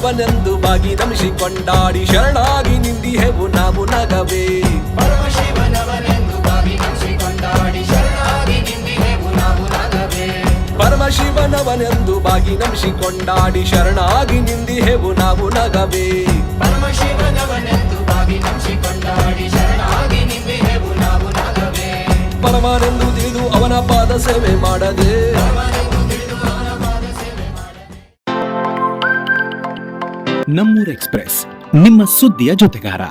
ಪರಮಶಿವನವನೆಂದು ಬಾಗಿ ನಮಿಸಿ ಕೊಂಡಾಡಿ ಶರಣಾಗಿ ನಿಂದಿಹೆವು ನಾವು ನಗವೇ. ಪರಮಶಿವನವನೆಂದು ಬಾಗಿ ನಮಿಸಿ ಕೊಂಡಾಡಿ ಶರಣಾಗಿ ನಿಂದಿಹೆವು ನಾವು ನಗವೇ. ಪರಮಶಿವನವನೆಂದು ಬಾಗಿ ನಮಿಸಿ ಕೊಂಡಾಡಿ ಶರಣಾಗಿ ನಿಂದಿಹೆವು ನಾವು ನಗವೇ. ಪರಮಶಿವನವನೆಂದು ಬಾಗಿ ನಮಿಸಿ ಕೊಂಡಾಡಿ ಶರಣಾಗಿ ನಿಂದಿಹೆವು ನಾವು ನಗವೇ. ಪರಮನೆಂದು ತಿಳಿದು ಅವನ ಪಾದ ಸೇವೆ ಮಾಡದೆ ನಮ್ಮೂರ್ ಎಕ್ಸ್‌ಪ್ರೆಸ್ ನಿಮ್ಮ ಸುದ್ದಿಯ ಜೊತೆಗಾರ.